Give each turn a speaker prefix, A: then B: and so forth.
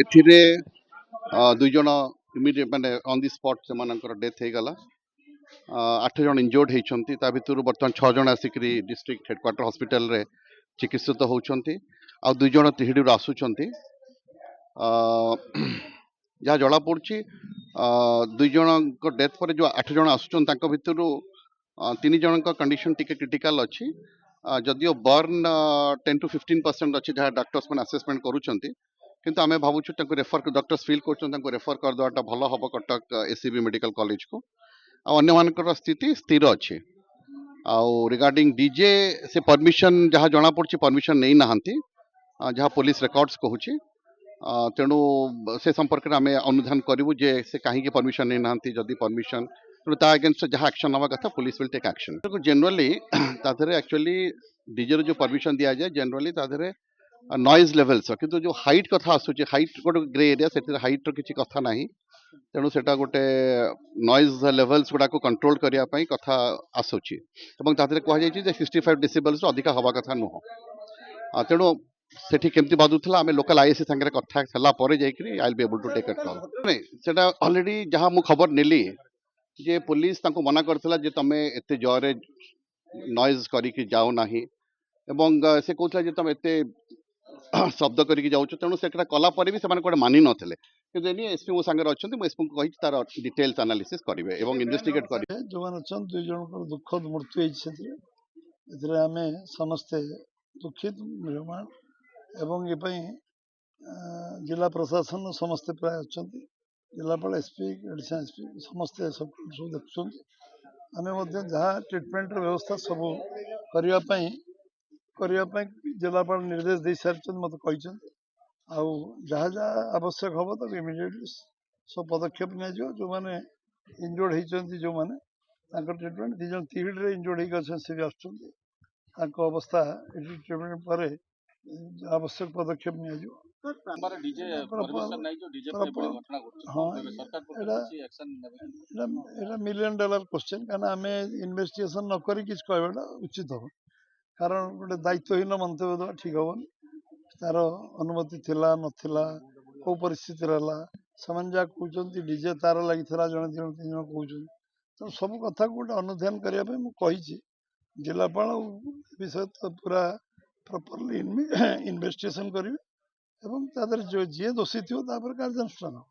A: ଏଥିରେ ଦୁଇ ଜଣ ଇମିଡ଼ିଏଟ୍ ମାନେ ଅନ୍ ଦି ସ୍ପଟ୍ ସେମାନଙ୍କର ଡେଥ୍ ହେଇଗଲା। 8 ଜଣ ଇଞ୍ଜୋର୍ଡ ହେଇଛନ୍ତି। ତା ଭିତରୁ ବର୍ତ୍ତମାନ 6 ଜଣ ଆସିକରି ଡିଷ୍ଟ୍ରିକ୍ଟ ହେଡକ୍ୱାର୍ଟର ହସ୍ପିଟାଲରେ ଚିକିତ୍ସିତ ହେଉଛନ୍ତି। ଆଉ 2 ଜଣ ତିହିଡ଼ିରୁ ଆସୁଛନ୍ତି। ଯାହା ଜଣାପଡ଼ୁଛି 2 ଜଣଙ୍କ ଡେଥ୍ ପରେ ଯେଉଁ 8 ଜଣ ଆସୁଛନ୍ତି ତାଙ୍କ ଭିତରୁ 3 ଜଣଙ୍କ କଣ୍ଡିସନ୍ ଟିକେ କ୍ରିଟିକାଲ୍ ଅଛି। ଯଦିଓ ବର୍ନ 10 to 15% ଅଛି ଯାହା ଡକ୍ଟର୍ସ ମାନେ ଆସେସମେଣ୍ଟ କରୁଛନ୍ତି, କିନ୍ତୁ ଆମେ ଭାବୁଛୁ ତାଙ୍କୁ ରେଫର ଡକ୍ଟର୍ସ ଫିଲ୍ କରୁଛନ୍ତି ତାଙ୍କୁ ରେଫର କରିଦେବାଟା ଭଲ ହେବ କଟକ ଏସ୍ସିବି ମେଡିକାଲ କଲେଜକୁ। ଆଉ ଅନ୍ୟମାନଙ୍କର ସ୍ଥିତି ସ୍ଥିର ଅଛି। ଆଉ ରିଗାର୍ଡିଂ ଡିଜେ ସେ ପରମିଶନ ଯାହା ଜଣାପଡ଼ୁଛି ପରମିଶନ ନେଇନାହାନ୍ତି, ଯାହା ପୋଲିସ ରେକର୍ଡସ୍ କହୁଛି। ତେଣୁ ସେ ସମ୍ପର୍କରେ ଆମେ ଅନୁଧ୍ୟାନ କରିବୁ ଯେ ସେ କାହିଁକି ପରମିଶନ ନେଇନାହାନ୍ତି। ଯଦି ପରମିଶନ ତେଣୁ ତା ଏଗେନ୍ଷ୍ଟ ଯାହା ଆକ୍ସନ ନେବା କଥା police will take action. Generally ତା ଦେହରେ ଆକ୍ଚୁଆଲି ଡିଜେର ଯେଉଁ ପରମିଶନ ଦିଆଯାଏ ଜେନେରାଲି ତା ଦେହରେ ନଏଜ୍ ଲେଭେଲ୍ସ, କିନ୍ତୁ ଯେଉଁ ହାଇଟ୍ କଥା ଆସୁଛି ହାଇଟ୍ ଗୋଟେ ଗ୍ରେ ଏରିଆ, ସେଥିରେ ହାଇଟ୍ର କିଛି କଥା ନାହିଁ। ତେଣୁ ସେଟା ଗୋଟେ ନଏଜ୍ ଲେଭେଲ୍ସ ଗୁଡ଼ାକୁ କଣ୍ଟ୍ରୋଲ କରିବା ପାଇଁ କଥା ଆସୁଛି ଏବଂ ତା ଦେହରେ କୁହାଯାଇଛି ଯେ 65 ଡିସିବଲ୍ସରୁ ଅଧିକା ହେବା କଥା ନୁହଁ। ତେଣୁ ସେଠି କେମିତି ବାଜୁଥିଲା ଆମେ ଲୋକାଲ ଆଇଏସି ସାଙ୍ଗରେ କଥା ହେଲା ପରେ ଯାଇକରି I will be able to take it call. ନାଇଁ, ସେଟା ଅଲରେଡି ଯାହା ମୁଁ ଖବର ନେଲି ଯେ ପୋଲିସ ତାଙ୍କୁ ମନା କରିଥିଲା ଯେ ତମେ ଏତେ ଜୋରରେ ନଏଜ୍ କରିକି ଯାଉ ନାହିଁ ଏବଂ ସେ କହୁଥିଲା ଯେ ତମେ ଏତେ ଶବ୍ଦ କରିକି ଯାଉଛୁ। ତେଣୁ ସେଟା କଲା ପରେ ବି ସେମାନେ କୁଆଡ଼େ ମାନି ନଥିଲେ। କିନ୍ତୁ ଏନି ଏସ୍ପି ମୋ ସାଙ୍ଗରେ ଅଛନ୍ତି, ମୁଁ ଏସ୍ପିଙ୍କୁ କହିଛି ତାର ଡିଟେଲ୍ସ ଆନାଲିସିସ୍ କରିବେ ଏବଂ ଇନଭେଷ୍ଟିଗେଟ୍ କରିବେ।
B: ଯେଉଁମାନେ ଅଛନ୍ତି 2 ଜଣଙ୍କର ଦୁଃଖଦ ମୃତ୍ୟୁ ହେଇଛି ଏଥିରେ ଆମେ ସମସ୍ତେ ଦୁଃଖିତ ମ୍ରିୟମାଣ ଏବଂ ଏ ପାଇଁ ଜିଲ୍ଲା ପ୍ରଶାସନ ସମସ୍ତେ ପ୍ରାୟ ଅଛନ୍ତି। ଜିଲ୍ଲାପାଳ ଏସ୍ପି ଏଡ଼ିସନାଲ୍ ଏସ୍ପି ସମସ୍ତେ ସବୁ ଦେଖୁଛନ୍ତି। ଆମେ ମଧ୍ୟ ଯାହା ଟ୍ରିଟମେଣ୍ଟର ବ୍ୟବସ୍ଥା ସବୁ କରିବା ପାଇଁ ଜିଲ୍ଲାପାଳ ନିର୍ଦ୍ଦେଶ ଦେଇସାରିଛନ୍ତି, ମୋତେ କହିଛନ୍ତି। ଆଉ ଯାହା ଯାହା ଆବଶ୍ୟକ ହେବ ତାକୁ ଇମିଡ଼ିଏଟଲି ସବୁ ପଦକ୍ଷେପ ନିଆଯିବ। ଯେଉଁମାନେ ଇଞ୍ଜୋର୍ଡ ହେଇଛନ୍ତି ଯେଉଁମାନେ ତାଙ୍କର ଟ୍ରିଟମେଣ୍ଟ, 2 ଜଣ ତିହିଡ଼ିରେ ଇଞ୍ଜୋର୍ଡ ହେଇକି ଅଛନ୍ତି ସେ ବି ଆସୁଛନ୍ତି। ତାଙ୍କ ଅବସ୍ଥା ଏଠି ଟ୍ରିଟମେଣ୍ଟ ପରେ ଆବଶ୍ୟକ ପଦକ୍ଷେପ ନିଆଯିବ। ହଁ, ଏଇଟା $1,000,000 କ୍ୱେଶ୍ଚିନ୍, କାରଣ ଆମେ ଇନଭେଷ୍ଟିଗେସନ ନ କରି କିଛି କହିବାଟା ଉଚିତ ହେବ। କାରଣ ଗୋଟେ ଦାୟିତ୍ୱହୀନ ମନ୍ତବ୍ୟ ଦେବା ଠିକ ହେବନି। ତାର ଅନୁମତି ଥିଲା ନଥିଲା, କୋଉ ପରିସ୍ଥିତିରେ ହେଲା, ସେମାନେ ଯାହା କହୁଛନ୍ତି ଡିଜେ ତାର ଲାଗିଥିଲା, ଜଣେ 2 ଜଣ 3 ଜଣ କହୁଛନ୍ତି। ତେଣୁ ସବୁ କଥାକୁ ଗୋଟେ ଅନୁଧ୍ୟାନ କରିବା ପାଇଁ ମୁଁ କହିଛି। ଜିଲ୍ଲାପାଳ ବିଷୟ ତ ପୁରା ପ୍ରପରଲି ଇନଭେଷ୍ଟିଗେସନ କରିବେ ଏବଂ ତା ଦେହରେ ଯିଏ ଦୋଷୀ ଥିବ ତାପରେ କାର୍ଯ୍ୟାନୁଷ୍ଠାନ ହେବ।